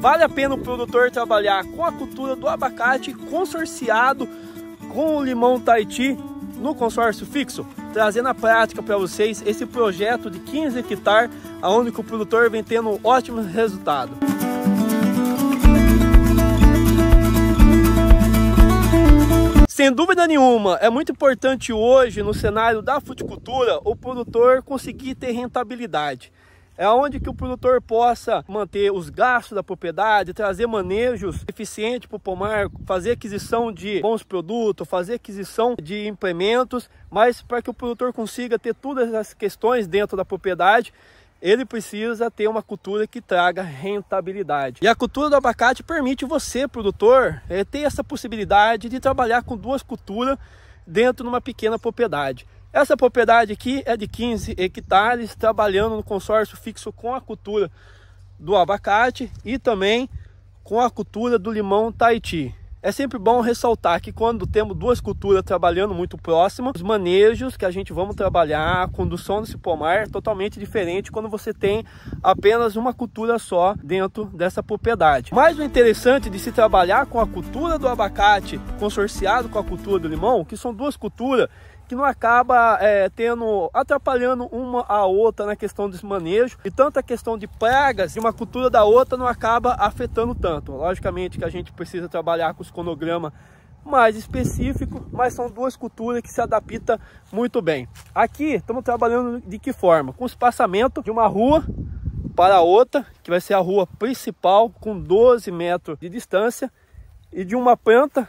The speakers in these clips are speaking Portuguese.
Vale a pena o produtor trabalhar com a cultura do abacate consorciado com o limão Tahiti no consórcio fixo? Trazendo a prática para vocês esse projeto de 15 hectares, onde o produtor vem tendo ótimos resultados. Sem dúvida nenhuma, é muito importante hoje no cenário da fruticultura o produtor conseguir ter rentabilidade. É onde que o produtor possa manter os gastos da propriedade, trazer manejos eficientes para o pomar, fazer aquisição de bons produtos, fazer aquisição de implementos, mas para que o produtor consiga ter todas as questões dentro da propriedade, ele precisa ter uma cultura que traga rentabilidade. E a cultura do abacate permite você, produtor, ter essa possibilidade de trabalhar com duas culturas dentro de uma pequena propriedade. Essa propriedade aqui é de 15 hectares, trabalhando no consórcio fixo com a cultura do abacate e também com a cultura do limão Tahiti. É sempre bom ressaltar que quando temos duas culturas trabalhando muito próximas, os manejos que a gente vamos trabalhar, a condução desse pomar é totalmente diferente quando você tem apenas uma cultura só dentro dessa propriedade. Mas o interessante de se trabalhar com a cultura do abacate consorciado com a cultura do limão, que são duas culturas que não acaba atrapalhando uma a outra na questão dos manejos, e tanto a questão de pragas de uma cultura da outra não acaba afetando tanto. Logicamente que a gente precisa trabalhar com os cronogramas mais específicos, mas são duas culturas que se adaptam muito bem. Aqui estamos trabalhando de que forma? Com espaçamento de uma rua para a outra, que vai ser a rua principal com 12 metros de distância, e de uma planta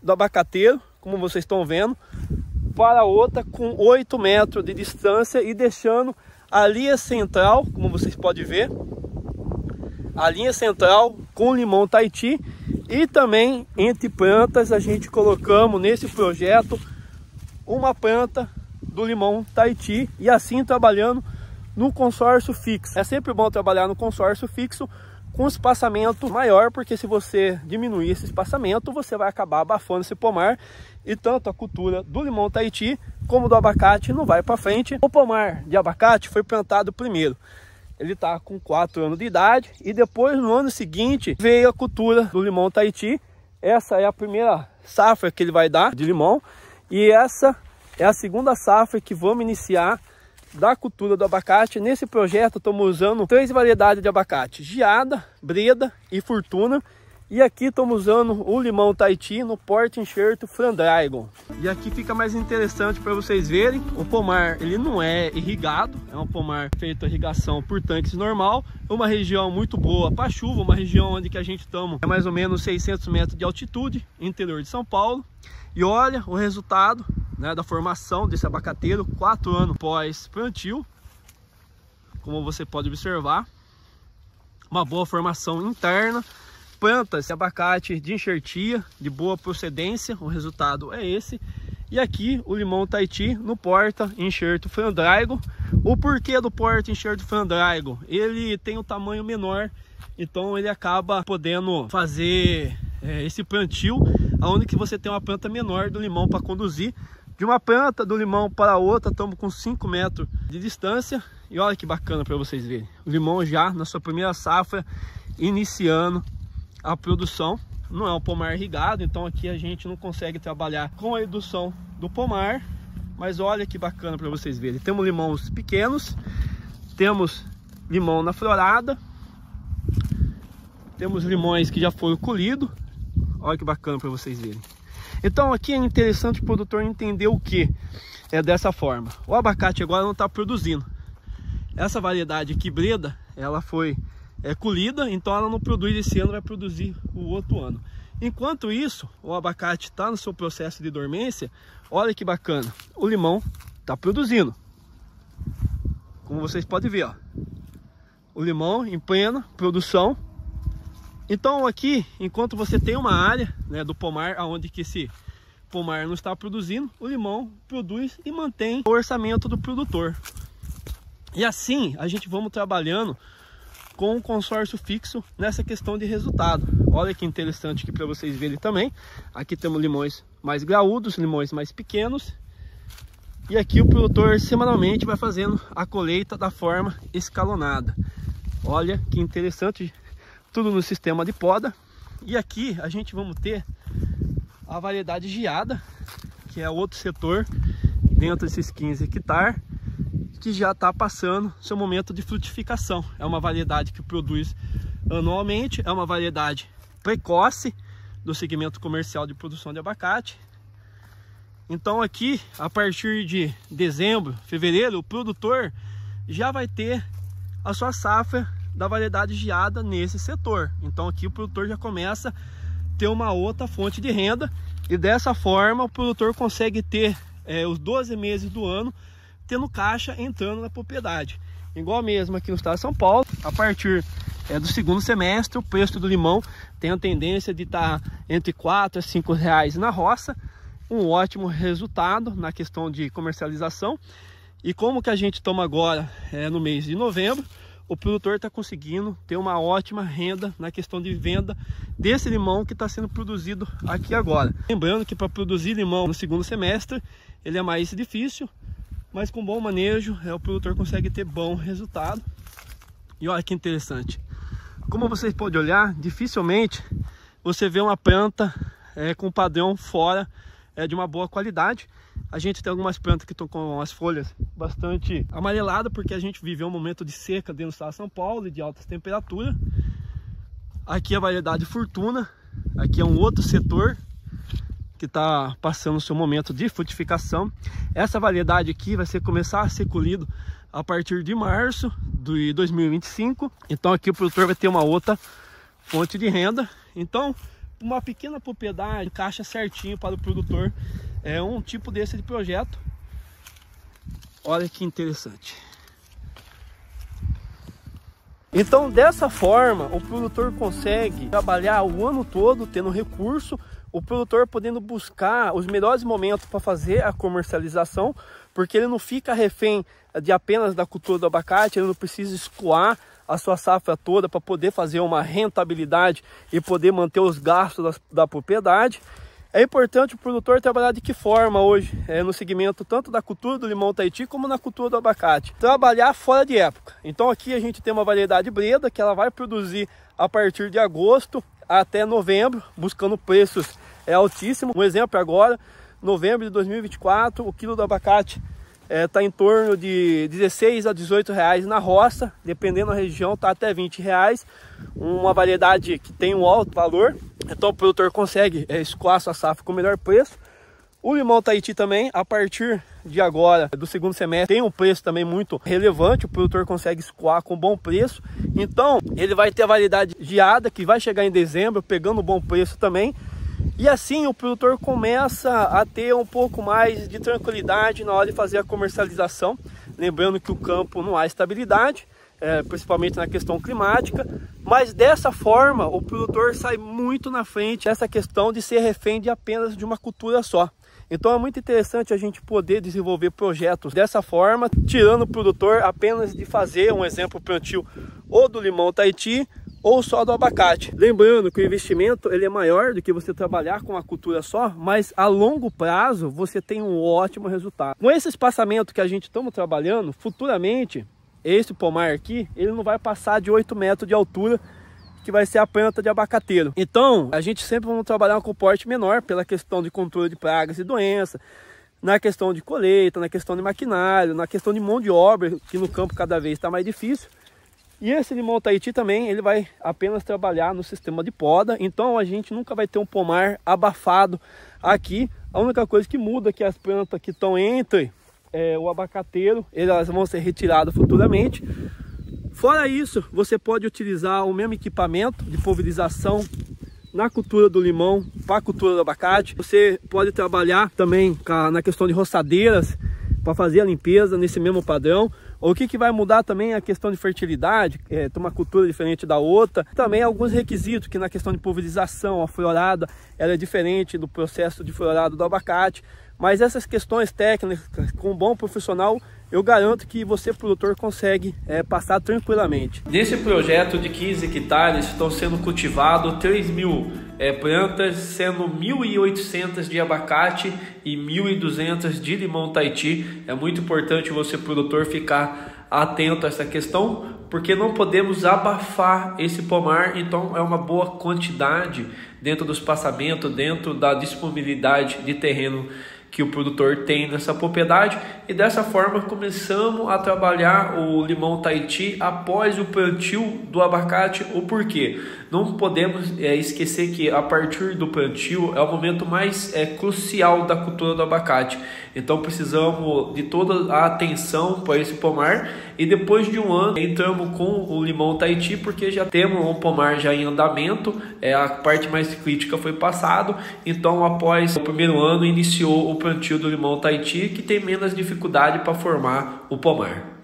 do abacateiro, como vocês estão vendo, para outra com 8 metros de distância, e deixando a linha central, como vocês podem ver, a linha central com limão Tahiti. E também entre plantas a gente colocamos nesse projeto uma planta do limão Tahiti, e assim trabalhando no consórcio fixo. É sempre bom trabalhar no consórcio fixo com espaçamento maior, porque se você diminuir esse espaçamento, você vai acabar abafando esse pomar, e tanto a cultura do limão Tahiti como do abacate não vai para frente. O pomar de abacate foi plantado primeiro, ele está com 4 anos de idade, e depois no ano seguinte veio a cultura do limão Tahiti. Essa é a primeira safra que ele vai dar de limão, e essa é a segunda safra que vamos iniciar da cultura do abacate. Nesse projeto estamos usando 3 variedades de abacate: Geada, Breda e Fortuna. E aqui estamos usando o limão Tahiti no porte enxerto Frandragon. E aqui fica mais interessante para vocês verem, o pomar ele não é irrigado, é um pomar feito a irrigação por tanques normal, uma região muito boa para chuva, uma região onde que a gente estamos é mais ou menos 600 metros de altitude, interior de São Paulo. E olha o resultado, né, da formação desse abacateiro 4 anos pós plantio. Como você pode observar, uma boa formação interna, plantas de abacate de enxertia de boa procedência, o resultado é esse. E aqui o limão Tahiti no porta enxerto Frandragon. O porquê do porta enxerto Frandragon? Ele tem um tamanho menor, então ele acaba podendo fazer esse plantio onde que você tem uma planta menor do limão para conduzir. De uma planta do limão para a outra estamos com 5 metros de distância. E olha que bacana para vocês verem, o limão já na sua primeira safra iniciando a produção. Não é um pomar irrigado, então aqui a gente não consegue trabalhar com a redução do pomar, mas olha que bacana para vocês verem. Temos limões pequenos, temos limão na florada, temos limões que já foram colhidos. Olha que bacana para vocês verem. Então aqui é interessante o produtor entender o que é dessa forma. O abacate agora não está produzindo. Essa variedade aqui, Breda, ela foi colhida, então ela não produz esse ano, vai produzir o outro ano. Enquanto isso, o abacate está no seu processo de dormência. Olha que bacana, o limão está produzindo, como vocês podem ver, ó, o limão em plena produção. Então aqui, enquanto você tem uma área, né, do pomar onde que esse pomar não está produzindo, o limão produz e mantém o orçamento do produtor. E assim a gente vamos trabalhando com um consórcio fixo nessa questão de resultado. Olha que interessante aqui para vocês verem também. Aqui temos limões mais graúdos, limões mais pequenos. E aqui o produtor semanalmente vai fazendo a colheita da forma escalonada. Olha que interessante. tudo no sistema de poda. E aqui a gente vamos ter a variedade geada, que é outro setor dentro desses 15 hectares, que já está passando seu momento de frutificação. É uma variedade que produz anualmente, é uma variedade precoce do segmento comercial de produção de abacate. Então aqui, a partir de dezembro, fevereiro, o produtor já vai ter a sua safra da variedade geada nesse setor. Então aqui o produtor já começa a ter uma outra fonte de renda, e dessa forma o produtor consegue ter os 12 meses do ano tendo caixa entrando na propriedade. Igual mesmo aqui no estado de São Paulo, a partir do segundo semestre, o preço do limão tem a tendência de estar entre 4 a 5 reais na roça, um ótimo resultado na questão de comercialização. E como que a gente toma agora no mês de novembro, o produtor está conseguindo ter uma ótima renda na questão de venda desse limão que está sendo produzido aqui agora. Lembrando que para produzir limão no segundo semestre, ele é mais difícil, mas com bom manejo o produtor consegue ter bom resultado. E olha que interessante, como vocês podem olhar, dificilmente você vê uma planta com padrão fora de uma boa qualidade. A gente tem algumas plantas que estão com as folhas bastante amareladas, porque a gente viveu um momento de seca dentro do estado de São Paulo e de altas temperaturas. Aqui a variedade Fortuna, aqui é um outro setor que está passando o seu momento de frutificação. Essa variedade aqui vai começar a ser colhido a partir de março de 2025. Então aqui o produtor vai ter uma outra fonte de renda. Então uma pequena propriedade encaixa certinho para o produtor um tipo desse de projeto. Olha que interessante. Então dessa forma o produtor consegue trabalhar o ano todo tendo recurso, o produtor podendo buscar os melhores momentos para fazer a comercialização, porque ele não fica refém de apenas da cultura do abacate, ele não precisa escoar a sua safra toda para poder fazer uma rentabilidade e poder manter os gastos da propriedade. É importante o produtor trabalhar de que forma hoje, no segmento tanto da cultura do limão Tahiti como na cultura do abacate. Trabalhar fora de época. Então aqui a gente tem uma variedade breda que ela vai produzir a partir de agosto até novembro, buscando preços altíssimos. Um exemplo agora, novembro de 2024, o quilo do abacate está em torno de 16 a 18 reais na roça, dependendo da região está até 20 reais, uma variedade que tem um alto valor, então o produtor consegue escoar sua safra com o melhor preço. O limão Tahiti também, a partir de agora, do segundo semestre, tem um preço também muito relevante, o produtor consegue escoar com bom preço, então ele vai ter a variedade geada, que vai chegar em dezembro, pegando um bom preço também. E assim o produtor começa a ter um pouco mais de tranquilidade na hora de fazer a comercialização. Lembrando que o campo não há estabilidade, principalmente na questão climática. Mas dessa forma o produtor sai muito na frente dessa questão de ser refém de apenas de uma cultura só. Então é muito interessante a gente poder desenvolver projetos dessa forma, tirando o produtor apenas de fazer um exemplo plantio ou do limão Tahiti ou só do abacate. Lembrando que o investimento ele é maior do que você trabalhar com uma cultura só, mas a longo prazo você tem um ótimo resultado. Com esse espaçamento que a gente estamos trabalhando, futuramente, esse pomar aqui, ele não vai passar de 8 metros de altura, que vai ser a planta de abacateiro. Então, a gente sempre vai trabalhar com porte menor, pela questão de controle de pragas e doenças, na questão de colheita, na questão de maquinário, na questão de mão de obra, que no campo cada vez está mais difícil. E esse limão Tahiti também, ele vai apenas trabalhar no sistema de poda, então a gente nunca vai ter um pomar abafado aqui. A única coisa que muda é que as plantas que estão entre o abacateiro, elas vão ser retiradas futuramente. Fora isso, você pode utilizar o mesmo equipamento de pulverização na cultura do limão para a cultura do abacate. Você pode trabalhar também na questão de roçadeiras para fazer a limpeza nesse mesmo padrão. O que vai mudar também é a questão de fertilidade, tem uma cultura diferente da outra. Também alguns requisitos que na questão de pulverização, a florada, ela é diferente do processo de florado do abacate. Mas essas questões técnicas, com um bom profissional, eu garanto que você, produtor, consegue passar tranquilamente. Nesse projeto de 15 hectares estão sendo cultivados 3.000 plantas, sendo 1.800 de abacate e 1.200 de limão Tahiti. É muito importante você, produtor, ficar atento a essa questão, porque não podemos abafar esse pomar. Então é uma boa quantidade dentro dos passamentos, dentro da disponibilidade de terreno que o produtor tem nessa propriedade, e dessa forma começamos a trabalhar o limão Tahiti após o plantio do abacate. O porquê? Não podemos esquecer que a partir do plantio é o momento mais crucial da cultura do abacate. Então precisamos de toda a atenção para esse pomar, e depois de um ano entramos com o limão Tahiti, porque já temos um pomar já em andamento, a parte mais crítica foi passado. Então após o primeiro ano iniciou o plantio do limão Tahiti, que tem menos dificuldade para formar o pomar.